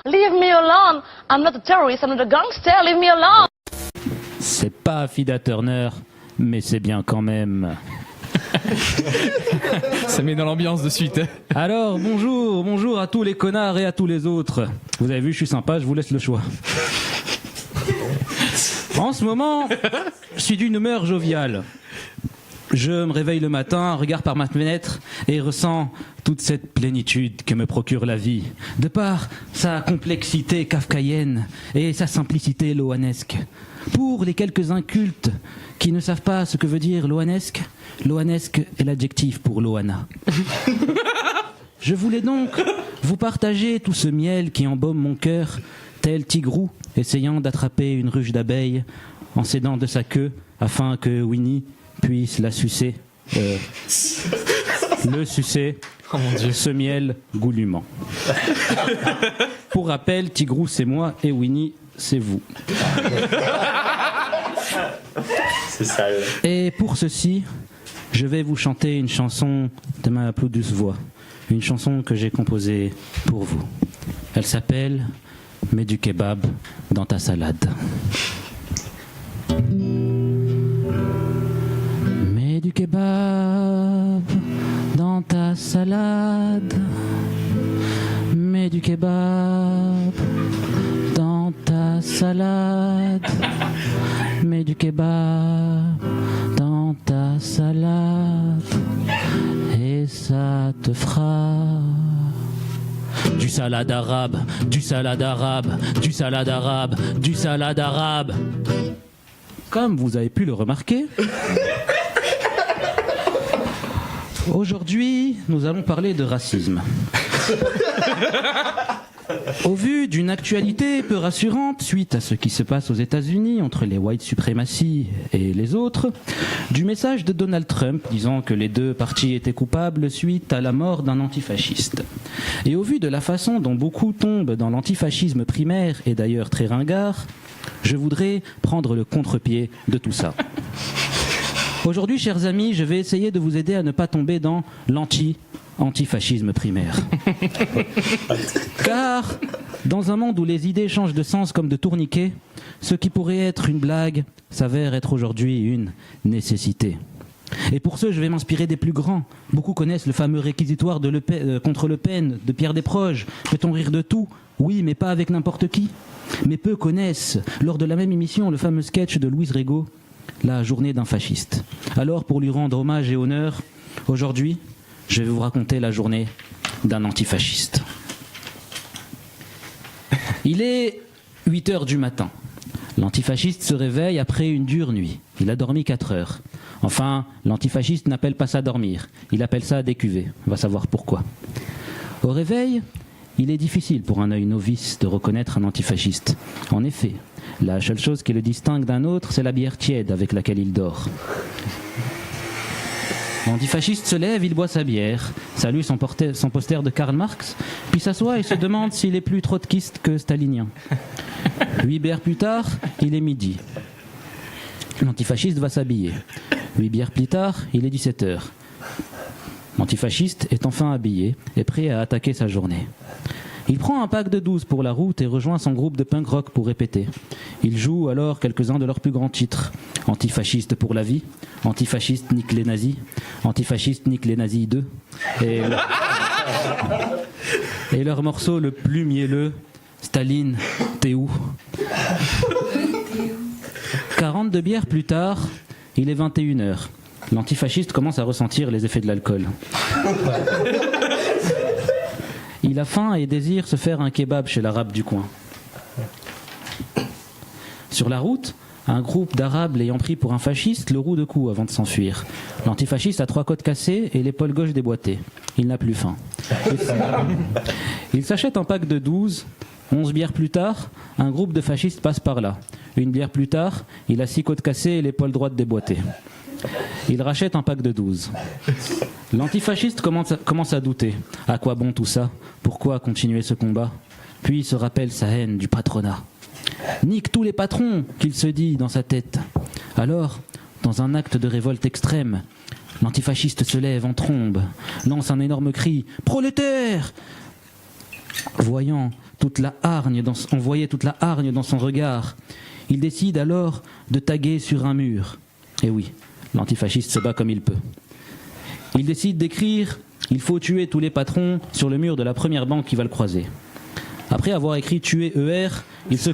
Leave me alone. I'm not a terrorist, I'm not a gangster. Leave me alone. C'est pas Affida Turner, mais c'est bien quand même. Ça met dans l'ambiance de suite. Alors, bonjour à tous les connards et à tous les autres. Vous avez vu, je suis sympa, je vous laisse le choix. En ce moment, je suis d'une humeur joviale. Je me réveille le matin, regarde par ma fenêtre et ressens toute cette plénitude que me procure la vie, de par sa complexité kafkaïenne et sa simplicité loanesque. Pour les quelques incultes qui ne savent pas ce que veut dire loanesque, loanesque est l'adjectif pour Loana. Je voulais donc vous partager tout ce miel qui embaume mon cœur, tel Tigrou essayant d'attraper une ruche d'abeilles en s'aidant de sa queue afin que Winnie puisse la sucer, le sucer, oh mon Dieu. ce miel goulûment. Pour rappel, Tigrou c'est moi et Winnie c'est vous. C'est sale. Et pour ceci, je vais vous chanter une chanson de ma plus douce voix, une chanson que j'ai composée pour vous. Elle s'appelle « Mets du kebab dans ta salade ». Mets du kebab dans ta salade. Mets du kebab dans ta salade. Mets du kebab dans ta salade. Et ça te fera du salade arabe, du salade arabe, du salade arabe, du salade arabe. Comme vous avez pu le remarquer, aujourd'hui, nous allons parler de racisme. Au vu d'une actualité peu rassurante suite à ce qui se passe aux États-Unis entre les white supremacy et les autres, du message de Donald Trump disant que les deux partis étaient coupables suite à la mort d'un antifasciste. Et au vu de la façon dont beaucoup tombent dans l'antifascisme primaire et d'ailleurs très ringard, je voudrais prendre le contre-pied de tout ça. Aujourd'hui, chers amis, je vais essayer de vous aider à ne pas tomber dans antifascisme primaire. Car, dans un monde où les idées changent de sens comme de tourniquet, ce qui pourrait être une blague s'avère être aujourd'hui une nécessité. Et pour ce, je vais m'inspirer des plus grands. Beaucoup connaissent le fameux réquisitoire contre Le Pen de Pierre Desproges. Peut-on rire de tout ? Oui, mais pas avec n'importe qui. Mais peu connaissent, lors de la même émission, le fameux sketch de Louise Régaud, la journée d'un fasciste. Alors, pour lui rendre hommage et honneur, aujourd'hui, je vais vous raconter la journée d'un antifasciste. Il est 8h du matin. L'antifasciste se réveille après une dure nuit. Il a dormi 4 heures. Enfin, l'antifasciste n'appelle pas ça dormir. Il appelle ça décuver. On va savoir pourquoi. Au réveil, il est difficile pour un œil novice de reconnaître un antifasciste. En effet, la seule chose qui le distingue d'un autre, c'est la bière tiède avec laquelle il dort. L'antifasciste se lève, il boit sa bière, salue son poster de Karl Marx, puis s'assoit et se demande s'il est plus trotskiste que stalinien. 8 bières plus tard, il est midi. L'antifasciste va s'habiller. 8 bières plus tard, il est 17h. L'antifasciste est enfin habillé et prêt à attaquer sa journée. Il prend un pack de 12 pour la route et rejoint son groupe de punk rock pour répéter. Il joue alors quelques-uns de leurs plus grands titres. Antifasciste pour la vie, Antifasciste nique les nazis, Antifasciste nique les nazis 2. Et leur morceau le plus mielleux, Staline, t'es où ? 42 bières plus tard, il est 21h. L'antifasciste commence à ressentir les effets de l'alcool. Il a faim et désire se faire un kebab chez l'arabe du coin. Sur la route, un groupe d'arabes l'ayant pris pour un fasciste le roue de cou avant de s'enfuir. L'antifasciste a 3 côtes cassées et l'épaule gauche déboîtée. Il n'a plus faim. Il s'achète un pack de 12. 11 bières plus tard, un groupe de fascistes passe par là. 1 bière plus tard, il a 6 côtes cassées et l'épaule droite déboîtée. Il rachète un pack de 12. L'antifasciste commence à douter. À quoi bon tout ça ? Pourquoi continuer ce combat ? Puis il se rappelle sa haine du patronat. Nique tous les patrons, qu'il se dit dans sa tête. Alors, dans un acte de révolte extrême, l'antifasciste se lève en trombe, lance un énorme cri « Prolétaires !» Voyant on voyait toute la hargne dans son regard. Il décide alors de taguer sur un mur. Et oui, l'antifasciste se bat comme il peut. Il décide d'écrire « Il faut tuer tous les patrons » sur le mur de la première banque qui va le croiser. Après avoir écrit « Tuer ER », il se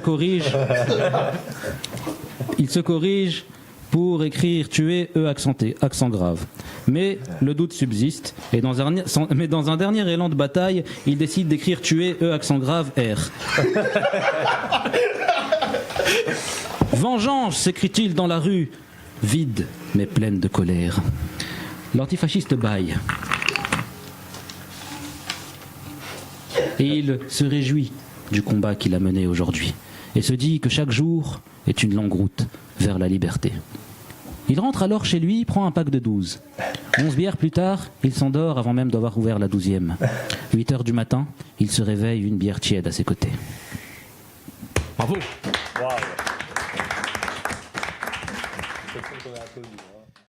corrige pour écrire « Tuer E accenté », accent grave. Mais le doute subsiste, et dans un dernier élan de bataille, il décide d'écrire « Tuer E accent grave R ». « Vengeance !» s'écrie-t-il dans la rue, vide mais pleine de colère. L'antifasciste bâille. Et il se réjouit du combat qu'il a mené aujourd'hui, et se dit que chaque jour est une longue route vers la liberté. Il rentre alors chez lui, prend un pack de 12. 11 bières plus tard, il s'endort avant même d'avoir ouvert la 12e. 8 heures du matin, il se réveille, une bière tiède à ses côtés. Bravo. Waouh.